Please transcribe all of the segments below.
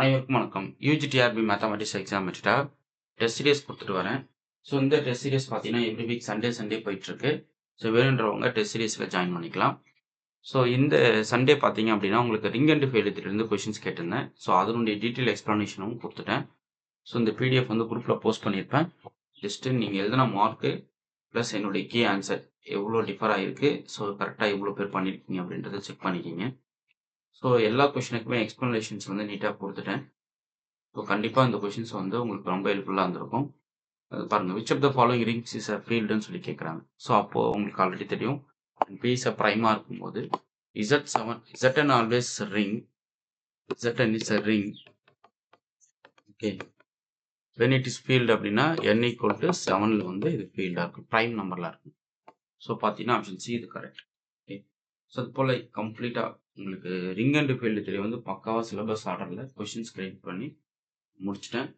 அனைவருக்கும் வணக்கம். UGTRB mathematics exam வச்சுட்டா டெஸ்ட் சீரியஸ் கொடுத்துட்டு வரேன். ஸோ இந்த டெஸ்ட் சீரியஸ் பார்த்தீங்கன்னா எவ்ரி வீக் சண்டே போயிட்டுருக்கு. ஸோ வேணுன்றவங்க டெஸ்ட் சீரியஸில் ஜாயின் பண்ணிக்கலாம். ஸோ இந்த சண்டே பார்த்தீங்க அப்படின்னா உங்களுக்கு ரிங் அண்ட் ஃபெயிலியர்லேருந்து கொஷின்ஸ் கேட்டிருந்தேன். ஸோ அதனுடைய டீட்டெயில் எக்ஸ்ப்ளனேஷனும் கொடுத்துட்டேன். ஸோ இந்த பிடிஎஃப் வந்து குரூப்பில் போஸ்ட் பண்ணியிருப்பேன். ஜஸ்ட்டு நீங்கள் எழுதின மார்க்கு ப்ளஸ் என்னுடைய கீ ஆன்சர் எவ்வளோ டிஃபர் ஆகிருக்கு, ஸோ கரெக்டாக எவ்வளோ பேர் பண்ணியிருக்கீங்க அப்படின்றத செக் பண்ணிக்கிங்க. ஸோ எல்லா கொஷினுக்குமே எக்ஸ்ப்ளனேஷன்ஸ் வந்து நீட்டாக கொடுத்துட்டேன். ஸோ கண்டிப்பாக இந்த கொஷின்ஸ் வந்து உங்களுக்கு ரொம்ப ஹெல்ப்ஃபுல்லாக இருந்திருக்கும். அது பாருங்கள், which of the following rings is a ஃபீல்டுன்னு சொல்லி கேட்குறாங்க. ஸோ அப்போது உங்களுக்கு ஆல்ரெடி தெரியும், பி இஸ் அ ப்ரைமாக இருக்கும்போது Zn always ring, Zn is a ring. Okay, when it is field அப்படின்னா n ஈக்குவல் டு 7ல் வந்து இது ஃபீல்டாக இருக்கும், ப்ரைம் நம்பரில் இருக்கும். ஸோ பார்த்தீங்கன்னா ஆப்ஷன் சி இது கரெக்ட். ஓகே, ஸோ அது போல் கம்ப்ளீட்டாக உங்களுக்கு ரிங் அண்ட் ஃபீல்டு தெரிய வந்து பக்காவாக சிலபஸ் ஆர்டரில் கொஷின்ஸ் கிரியேட் பண்ணி முடிச்சிட்டேன்.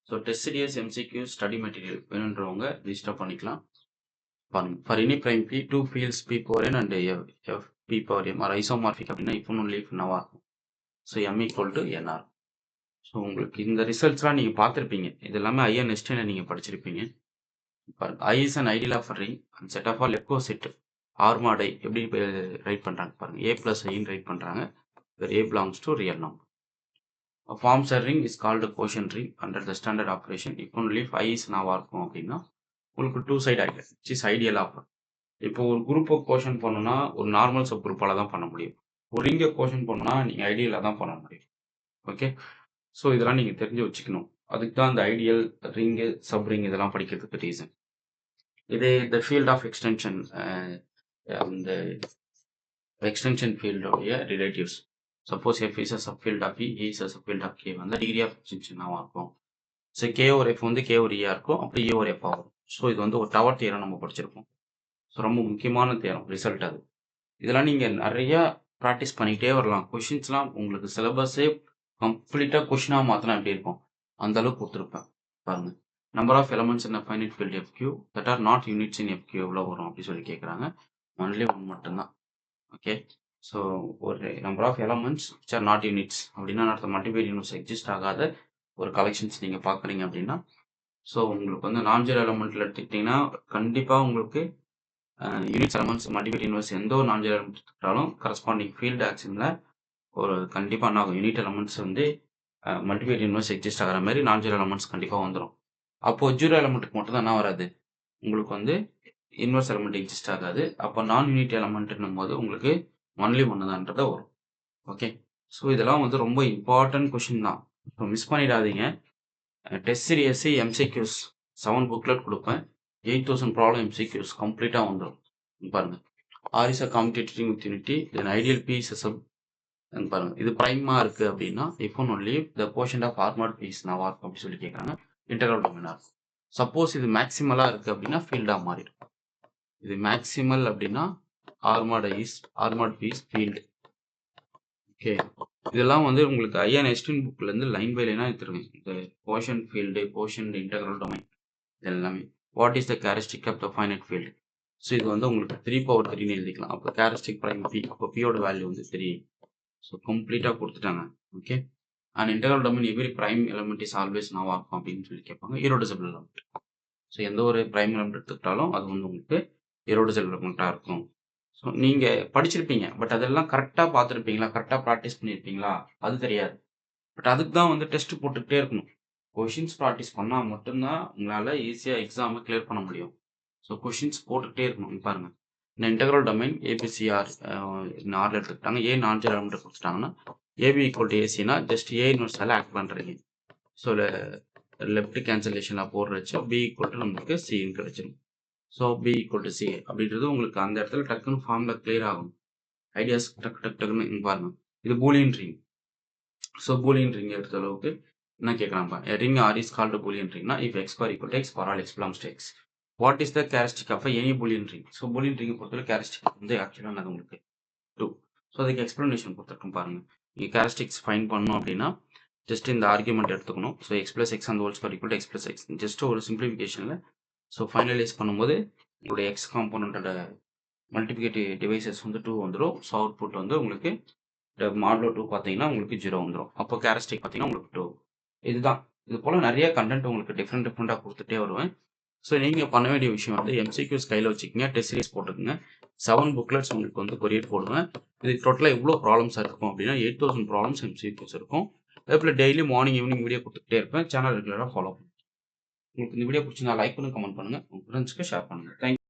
So test series MCQ study material வேணுன்றவங்க ரிஜிஸ்டர் பண்ணிக்கலாம். பாருங்க, for any prime P two fields P power N and F P power M are isomorphic அப்படின்னா இப்போ ஒன்லி இஃப் நவா இருக்கும். So M equal to NR. So உங்களுக்கு இந்த ரிசல்ட்ஸ்லாம் நீங்கள் பார்த்துருப்பீங்க. இது எல்லாமே ஐஎன் எஸ்டியில் நீங்கள் படிச்சிருப்பீங்க. பாருங்க, I is an ideal of ring and set of all echo set R mod I எப்படி ரைட் பண்ணுறாங்க பாருங்கள். ஏ ப்ளஸ் ஐன்னு ரைட் பண்ணுறாங்க. A belongs to real number. A forms a ring is called a quotient ring under the standard operation if only if I is now இருக்கும் அப்படின்னா உங்களுக்கு two side ideal which is ideal ஆகும். இப்போ ஒரு குரூப்பை கோஷன் பண்ணணும்னா ஒரு நார்மல் சப் குரூப்பால் தான் பண்ண முடியும். ஒரு ரிங்கை கோஷன் பண்ணணும்னா நீங்கள் ஐடியலாக தான் பண்ண முடியும். ஓகே, ஸோ இதெல்லாம் நீங்கள் தெரிஞ்சு வச்சுக்கணும். அதுக்கு தான் இந்த ஐடியல் ரிங்கு சப் ரிங் இதெல்லாம் படிக்கிறதுக்கு ரீசன். இது இந்த ஃபீல்ட் ஆஃப் எக்ஸ்டென்ஷன், இந்த எக்ஸ்டென்ஷன் ஃபீல்டோடைய relatives. Suppose F is a subfield of E is a subfield of K வந்து டிகிரி ஆஃப் எக்ஸ்டென்ஷனாக இருக்கும். ஸோ கே ஒரு எஃப் வந்து கே ஒரு இயாக இருக்கும், அப்படி ஏ ஒரு எஃப் ஆகும். ஸோ இது வந்து ஒரு டவர் தியரம் நம்ம படிச்சிருக்கோம். ஸோ ரொம்ப முக்கியமான தியரம் ரிசல்ட் அது. இதெல்லாம் நீங்கள் நிறையா ப்ராக்டிஸ் பண்ணிக்கிட்டே வரலாம். கொஷின்ஸ்லாம் உங்களுக்கு சிலபஸே கம்ப்ளீட்டாக கொஷினாக மாற்றினா எப்படி இருக்கும் அந்த அளவுக்கு கொடுத்துருப்பேன். பாருங்கள், number of elements in finite field F Q that are not units in F Q எவ்வளோ வரும் அப்படின்னு சொல்லி கேட்குறாங்க. ஒன்லி ஒன் மட்டும்தான். ஓகே, ஸோ ஒரு number of elements which are not units அப்படின்னா அடுத்த மல்டிபிள் யூனிட்ஸ் எக்ஸிஸ்ட் ஆகாத ஒரு கலெக்ஷன்ஸ் நீங்கள் பார்க்குறீங்க அப்படின்னா, ஸோ உங்களுக்கு வந்து நான்ஜீரோ எலமெண்ட்டில் எடுத்துக்கிட்டிங்கன்னா கண்டிப்பாக உங்களுக்கு யூனிட்ஸ் எலமெண்ட்ஸ் மல்டிபிள் யூனிவர்ஸ் எந்த ஒரு நான்ஜீரோ எலமெண்ட் எடுத்துக்கிட்டாலும் கரஸ்பாண்டிங் ஃபீல்டு ஆக்ஷனில் ஒரு கண்டிப்பாக என்ன ஆகும், யூனிட் எலமெண்ட்ஸ் வந்து மல்டிபிள் யூனிவர்ஸ் எக்ஸிஸ்ட் ஆகிற மாதிரி நான்ஜீரோ எலமெண்ட்ஸ் கண்டிப்பாக வந்துடும். அப்போது ஜீரோ எலமெண்ட்டுக்கு மட்டும் தான் என்ன வராது, உங்களுக்கு வந்து இன்வெர்ஸ் எலமெண்ட் எக்ஸிஸ்ட் ஆகாது. அப்போ நான் யூனிட் எலமெண்ட்னும் போது உங்களுக்கு ஒன்லி ஒன்று தான்றதை வரும். ஓகே, ஸோ இதெல்லாம் வந்து ரொம்ப இம்பார்ட்டன்ட் கொஷின் தான். இப்போ மிஸ் பண்ணிடாதீங்க. டெஸ்ட் சீரியஸ் எம்சிக்யூஸ் 7 புக்லெட் கொடுப்பேன். 8000 ப்ராப்ளம் எம்சிக்யூஸ் கம்ப்ளீட்டாக வந்துடும். பாருங்க, R is a commutative with unity then ideal P is sub. பாருங்க, இது பிரைமா இருக்கு அப்படின்னா if and only the quotient of R mod P is நவா இருக்கும் அப்படின்னு சொல்லி கேட்குறாங்க. இன்டெக்ரல் டொமைனாக இருக்கும். சப்போஸ் இது மேக்ஸிமலாக இருக்குது அப்படின்னா ஃபீல்டாக மாறிடும். இது மேக்ஸிமல் அப்படின்னா R mod P is field. Okay, இதெல்லாம் வந்து உங்களுக்கு ஐஎன் எஸ்டின் புக்லேருந்து லைன் பை லைனாக எடுத்துருவேன். இந்த quotient field, quotient integral domain எல்லாமே. What is the characteristic of the finite field. So இது வந்து உங்களுக்கு 3/3ன்னு எழுதிக்கலாம். அப்போ கேரக்டரிஸ்டிக் ப்ரைம் பி, அப்போ பியோட வேல்யூ வந்து 3. ஸோ கம்ப்ளீட்டாக கொடுத்துட்டாங்க. Okay, and integral domain every prime element is always நவா இருக்கும் அப்படின்னு சொல்லி கேட்பாங்க. இரோடிசபிள் எலமெண்ட். ஸோ எந்த ஒரு ப்ரைம் எலமெண்ட் எடுத்துக்கிட்டாலும் அது வந்து உங்களுக்கு இரோடிசபிள் எலமெண்ட்டாக இருக்கும். ஸோ நீங்கள் படிச்சிருப்பீங்க, பட் அதெல்லாம் கரெக்டாக பார்த்துருப்பீங்களா, கரெக்டாக ப்ராக்டிஸ் பண்ணியிருப்பீங்களா அது தெரியாது. பட் அதுக்கு தான் வந்து டெஸ்ட் போட்டுக்கிட்டே இருக்கணும். கொஷின்ஸ் ப்ராக்டிஸ் பண்ணால் மட்டும்தான் உங்களால் ஈஸியாக எக்ஸாமை கிளியர் பண்ண முடியும். ஸோ கொஷின்ஸ் போட்டுக்கிட்டே இருக்கணும். பாருங்கள், இந்த இன்டெக்ரல் டொமைன் ஏபிசிஆர் ஆரில் எடுத்துக்கிட்டாங்க. ஏ நான்ஜீரோ எலமெண்ட் கொடுத்துட்டாங்கன்னா ஏபி ஈக்குவல் டு ஏசினா ஜஸ்ட் ஏ இன்வெர்ஸால் ஆக்ட் பண்ணுறீங்க. ஸோ லெஃப்ட் கேன்சலேஷனில் போடுறச்சு பி ஈக்குவல் டு நம்மளுக்கு சின்னு கிடைச்சிடும். So B equal to C அப்படின்றது உங்களுக்கு அந்த இடத்துல டக்குன்னு ஃபார்மில் கிளியர் ஆகும். ஐடியாஸ் டக்குன்னு இங்கே பாருங்கள், இது Boolean ring. So Boolean ring எடுத்த அளவுக்கு என்ன கேட்குறாங்க, ring R is called Boolean ரிங்னா if X bar equal to X for all X belongs to X. What is the characteristic of any Boolean ring. So Boolean ரிங்கை பொறுத்தவரை characteristic வந்து ஆக்சுவலாக அது உங்களுக்கு 2. ஸோ அதுக்கு எக்ஸ்ப்ளனேஷன் கொடுத்துருக்கோம் பாருங்கள். நீங்கள் கேரக்டரிஸ்டிக்ஸ் ஃபைன் பண்ணணும் அப்படின்னா ஜஸ்ட் இந்த ஆர்குமெண்ட் எடுத்துக்கணும். ஸோ எக்ஸ் பிளஸ் எக்ஸ் அந்த whole square equal to X plus X just ஒரு சிம்பிளிஃபிகேஷனில். ஸோ ஃபைனலைஸ் பண்ணும்போது உங்களுடைய எக்ஸ் காம்போனண்ட்டோட மல்டிபிகேட்டிவ் டிவைசஸ் வந்து 2 வந்துடும். ஸோ அவுட்புட் வந்து உங்களுக்கு மாடுலோ 2 பார்த்தீங்கன்னா உங்களுக்கு 0 வந்துரும். அப்போ கேரக்டரிஸ்டிக் பார்த்தீங்கன்னா உங்களுக்கு 2. இதுதான். இது போல நெறைய கன்டென்ட் உங்களுக்கு டிஃபரெண்ட்டா குடுத்துட்டே வருவேன். ஸோ நீங்க பண்ண வேண்டிய விஷயம் வந்து எம்சிக்யூஸ் கையில வச்சுக்கங்க. டெஸ்ட் சீரிஸ் போட்டுக்கங்க. 7 புக்லெட்ஸ் உங்களுக்கு வந்து கொரியர் போடுவேன். இது டோட்டலா எவ்வளோ ப்ராப்ளம்ஸ் இருக்கும் அப்படின்னா 8000 ப்ராப்ளம்ஸ் எம்சிக்யூஸ் இருக்கும். அதேபோல டெய்லி மார்னிங், ஈவினிங் வீடியோ குடுத்துக்கிட்டே இருப்பேன். சேனல் ரெகுலரா ஃபாலோ பண்ணுங்க. உங்களுக்கு இந்த வீடியோ பிடிச்சிருந்தா லைக் பண்ணுங்க, கமெண்ட் பண்ணுங்க. உங்க ஃப்ரெண்ட்ஸ்க்கு ஷேர் பண்ணுங்க. தேங்க்